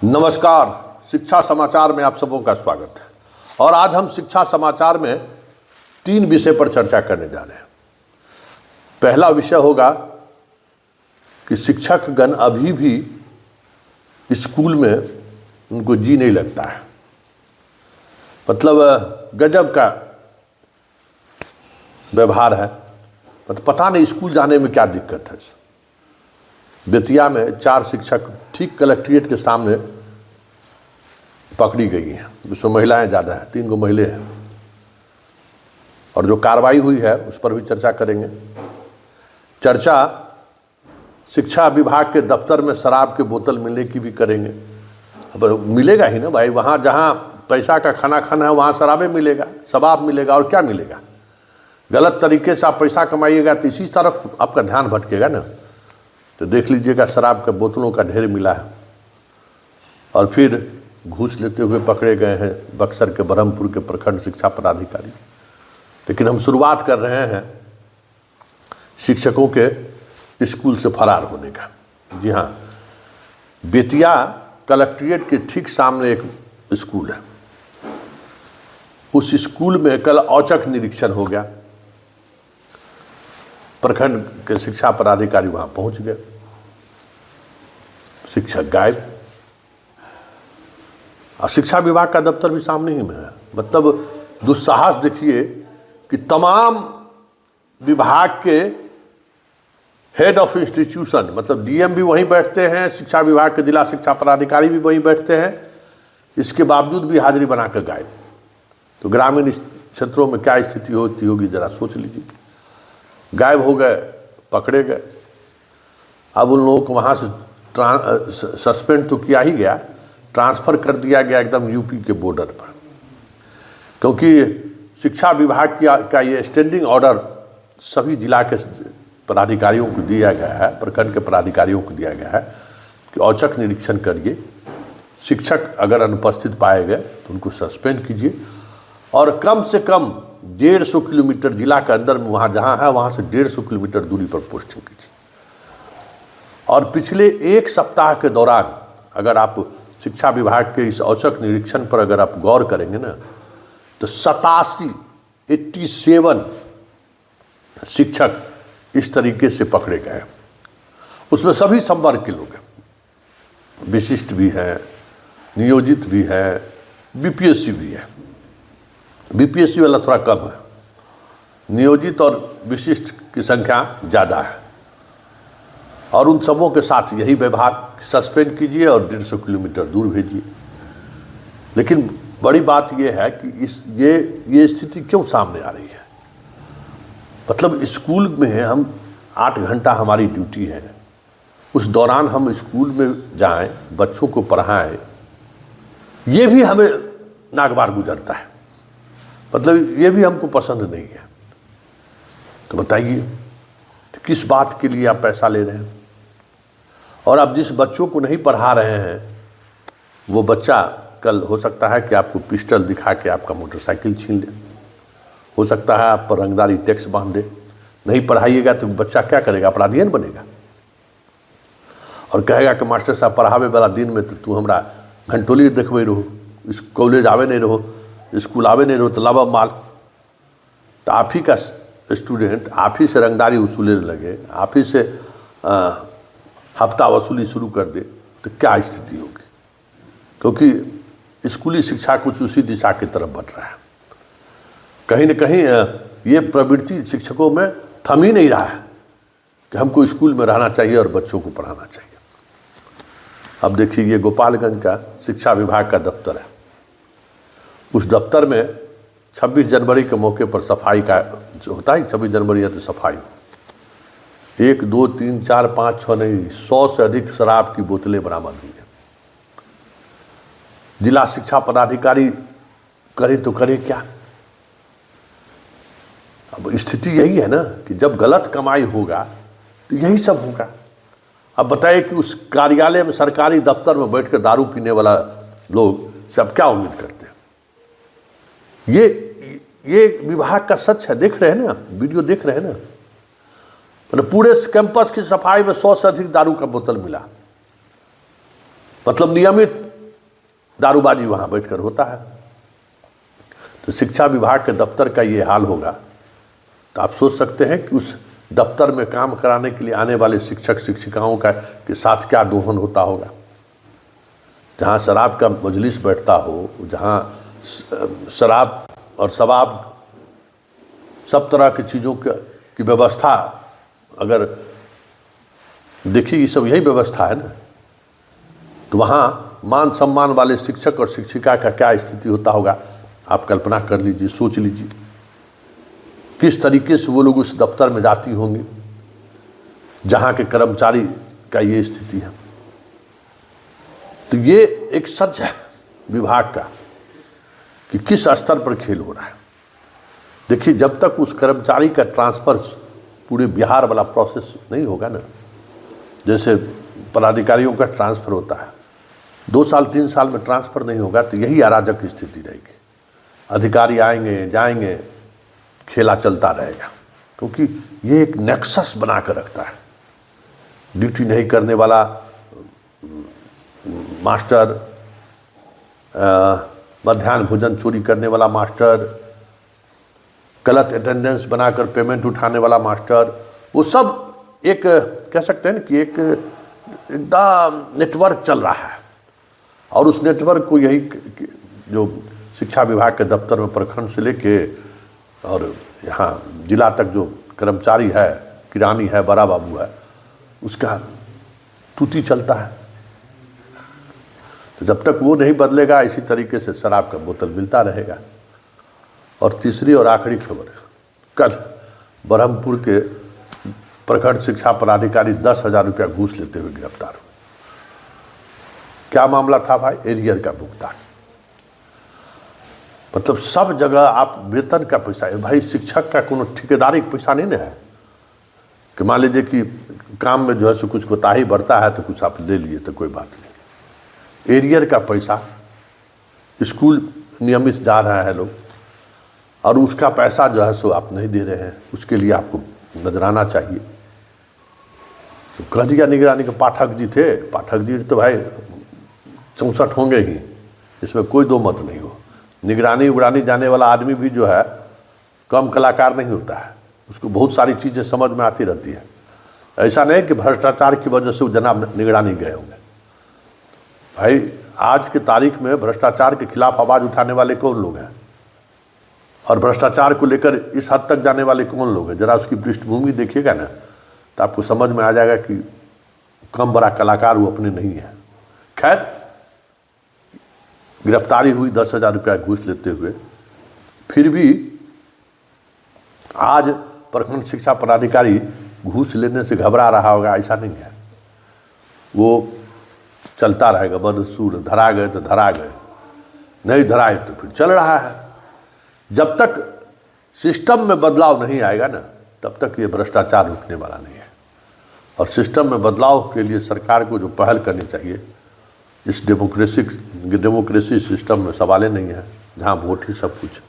नमस्कार, शिक्षा समाचार में आप सबों का स्वागत है। और आज हम शिक्षा समाचार में 3 विषय पर चर्चा करने जा रहे हैं। पहला विषय होगा कि शिक्षकगण अभी भी स्कूल में उनको जी नहीं लगता है, मतलब गजब का व्यवहार है। मतलब पता नहीं स्कूल जाने में क्या दिक्कत है। बेतिया में 4 शिक्षक ठीक कलेक्ट्रेट के सामने पकड़ी गई हैं। उसमें महिलाएं ज़्यादा हैं, 3 महिलाएं हैं। और जो कार्रवाई हुई है उस पर भी चर्चा करेंगे। चर्चा शिक्षा विभाग के दफ्तर में शराब के बोतल मिलने की भी करेंगे। अब मिलेगा ही ना भाई, वहाँ जहाँ पैसा का खाना खाना है वहाँ शराबे मिलेगा, शबाब मिलेगा, और क्या मिलेगा। गलत तरीके से आप पैसा कमाइएगा तो इसी तरफ आपका ध्यान भटकेगा ना। तो देख लीजिएगा, शराब के बोतलों का ढेर मिला है। और फिर घूस लेते हुए पकड़े गए हैं बक्सर के ब्रह्मपुर के प्रखंड शिक्षा पदाधिकारी। लेकिन हम शुरुआत कर रहे हैं शिक्षकों के स्कूल से फरार होने का। जी हाँ, बेतिया कलेक्ट्रेट के ठीक सामने एक स्कूल है। उस स्कूल में कल औचक निरीक्षण हो गया। प्रखंड के शिक्षा पदाधिकारी वहां पहुंच गए, शिक्षक गायब। और शिक्षा विभाग का दफ्तर भी सामने ही में है। मतलब दुस्साहस देखिए कि तमाम विभाग के हेड ऑफ इंस्टीट्यूशन, मतलब डीएम भी वहीं बैठते हैं, शिक्षा विभाग के जिला शिक्षा पदाधिकारी भी वहीं बैठते हैं, इसके बावजूद भी हाजिरी बनाकर गायब। तो ग्रामीण क्षेत्रों में क्या स्थिति होती होगी जरा सोच लीजिए। गायब हो गए, पकड़े गए। अब उन लोगों को वहाँ से सस्पेंड तो किया ही गया, ट्रांसफ़र कर दिया गया एकदम यूपी के बॉर्डर पर। क्योंकि शिक्षा विभाग का ये स्टैंडिंग ऑर्डर सभी जिला के पदाधिकारियों को दिया गया है, प्रखंड के पदाधिकारियों को दिया गया है कि औचक निरीक्षण करिए। शिक्षक अगर अनुपस्थित पाए गए तो उनको सस्पेंड कीजिए, और कम से कम 150 किलोमीटर जिला के अंदर में वहाँ जहाँ है वहाँ से 150 किलोमीटर दूरी पर पोस्टिंग कीजिए। और पिछले 1 सप्ताह के दौरान अगर आप शिक्षा विभाग के इस औचक निरीक्षण पर अगर आप गौर करेंगे ना, तो 87 शिक्षक इस तरीके से पकड़े गए। उसमें सभी संवर्ग के लोग हैं, विशिष्ट भी हैं, नियोजित भी हैं, बीपीएससी भी है। बीपीएससी वाला थोड़ा कम है, नियोजित और विशिष्ट की संख्या ज़्यादा है। और उन सबों के साथ यही व्यवहार, सस्पेंड कीजिए और 150 किलोमीटर दूर भेजिए। लेकिन बड़ी बात यह है कि ये स्थिति क्यों सामने आ रही है। मतलब स्कूल में हम 8 घंटा हमारी ड्यूटी है, उस दौरान हम स्कूल में जाएं, बच्चों को पढ़ाएं, ये भी हमें नागवार गुजरता है। मतलब ये भी हमको पसंद नहीं है। तो बताइए तो किस बात के लिए आप पैसा ले रहे हैं। और आप जिस बच्चों को नहीं पढ़ा रहे हैं वो बच्चा कल हो सकता है कि आपको पिस्टल दिखा के आपका मोटरसाइकिल छीन ले, हो सकता है आप पर रंगदारी टैक्स बांध दे। नहीं पढ़ाइएगा तो बच्चा क्या करेगा, अपराधियन बनेगा और कहेगा कि मास्टर साहब पढ़ावे वाला दिन में तो तू हमरा घंटोली देखबे रहो, इस कॉलेज आवे नहीं रहो, स्कूल आवे नहीं रहो, तो लावा माल। तो आप ही का स्टूडेंट आप ही से रंगदारी वसूलने लगे, आप ही से हफ्ता वसूली शुरू कर दे, तो क्या स्थिति होगी। क्योंकि स्कूली शिक्षा कुछ उसी दिशा की तरफ बढ़ रहा है। कहीं न कहीं ये प्रवृत्ति शिक्षकों में थम ही नहीं रहा है कि हमको स्कूल में रहना चाहिए और बच्चों को पढ़ाना चाहिए। अब देखिए, ये गोपालगंज का शिक्षा विभाग का दफ्तर है। उस दफ्तर में 26 जनवरी के मौके पर सफाई का जो होता है, 26 जनवरी है तो सफाई, 1 2 3 4 5 6 नहीं 100 से अधिक शराब की बोतलें बरामद हुई है। जिला शिक्षा पदाधिकारी करे तो करे क्या। अब स्थिति यही है ना कि जब गलत कमाई होगा तो यही सब होगा। अब बताइए कि उस कार्यालय में, सरकारी दफ्तर में बैठकर दारू पीने वाला लोग से अब क्या उम्मीद करते हैं। ये विभाग का सच है, देख रहे हैं ना, वीडियो देख रहे हैं ना। मतलब पूरे कैंपस की सफाई में 100 से अधिक दारू का बोतल मिला। मतलब नियमित दारूबाजी वहाँ बैठकर होता है। तो शिक्षा विभाग के दफ्तर का ये हाल होगा तो आप सोच सकते हैं कि उस दफ्तर में काम कराने के लिए आने वाले शिक्षक शिक्षिकाओं का के साथ क्या दोहन होता होगा। जहाँ शराब का मजलिस बैठता हो, जहाँ शराब और शबाब सब तरह की चीज़ों की व्यवस्था, अगर देखिए ये सब यही व्यवस्था है ना, तो वहाँ मान सम्मान वाले शिक्षक और शिक्षिका का क्या स्थिति होता होगा आप कल्पना कर लीजिए, सोच लीजिए किस तरीके से वो लोग उस दफ्तर में जाती होंगी जहाँ के कर्मचारी का ये स्थिति है। तो ये एक सच है विभाग का कि किस स्तर पर खेल हो रहा है। देखिए जब तक उस कर्मचारी का ट्रांसफ़र पूरे बिहार वाला प्रोसेस नहीं होगा ना, जैसे पदाधिकारियों का ट्रांसफ़र होता है 2 साल 3 साल में ट्रांसफ़र नहीं होगा तो यही अराजक स्थिति रहेगी। अधिकारी आएंगे जाएंगे, खेला चलता रहेगा, क्योंकि ये एक नेक्सस बना कर रखता है। ड्यूटी नहीं करने वाला मास्टर, मध्याह्न भोजन चोरी करने वाला मास्टर, गलत अटेंडेंस बनाकर पेमेंट उठाने वाला मास्टर, वो सब एक कह सकते हैं कि एक एकदम नेटवर्क चल रहा है। और उस नेटवर्क को यही जो शिक्षा विभाग के दफ्तर में प्रखंड से लेके और यहाँ जिला तक जो कर्मचारी है, किरानी है, बड़ा बाबू है, उसका तूती चलता है। तो जब तक वो नहीं बदलेगा इसी तरीके से शराब का बोतल मिलता रहेगा। और तीसरी और आखिरी खबर, कल ब्रह्मपुर के प्रखंड शिक्षा पदाधिकारी 10,000 रुपया घूस लेते हुए गिरफ्तार हुए। क्या मामला था भाई? एरियर का भुगतान। मतलब सब जगह आप वेतन का पैसा है भाई, शिक्षक का कोनो ठेकेदारी का पैसा नहीं ना है कि मान लीजिए कि काम में जो है सो कुछ कोताही बढ़ता है तो कुछ आप ले लिए तो कोई बात नहीं। एरियर का पैसा स्कूल नियमित जा रहा है लोग, और उसका पैसा जो है सो आप नहीं दे रहे हैं, उसके लिए आपको नजराना चाहिए। तो कह दिया निगरानी के पाठक जी थे, पाठक जी तो भाई 64 होंगे ही, इसमें कोई दो मत नहीं हो। निगरानी उगरानी जाने वाला आदमी भी जो है कम कलाकार नहीं होता है, उसको बहुत सारी चीज़ें समझ में आती रहती है। ऐसा नहीं कि भ्रष्टाचार की वजह से वो जनाब निगरानी गए होंगे। भाई आज की तारीख में भ्रष्टाचार के खिलाफ आवाज़ उठाने वाले कौन लोग हैं और भ्रष्टाचार को लेकर इस हद तक जाने वाले कौन लोग हैं? जरा उसकी पृष्ठभूमि देखिएगा ना तो आपको समझ में आ जाएगा कि कम बड़ा कलाकार वो अपने नहीं है। खैर गिरफ्तारी हुई 10,000 रुपया घूस लेते हुए। फिर भी आज प्रखंड शिक्षा पदाधिकारी घूस लेने से घबरा रहा होगा ऐसा नहीं है, वो चलता रहेगा बदसूर। धरा गए तो धरा गए, नहीं धराए तो फिर चल रहा है। जब तक सिस्टम में बदलाव नहीं आएगा ना तब तक ये भ्रष्टाचार रुकने वाला नहीं है। और सिस्टम में बदलाव के लिए सरकार को जो पहल करनी चाहिए, इस डेमोक्रेसी सिस्टम में सवाल नहीं है जहाँ वोट ही सब कुछ।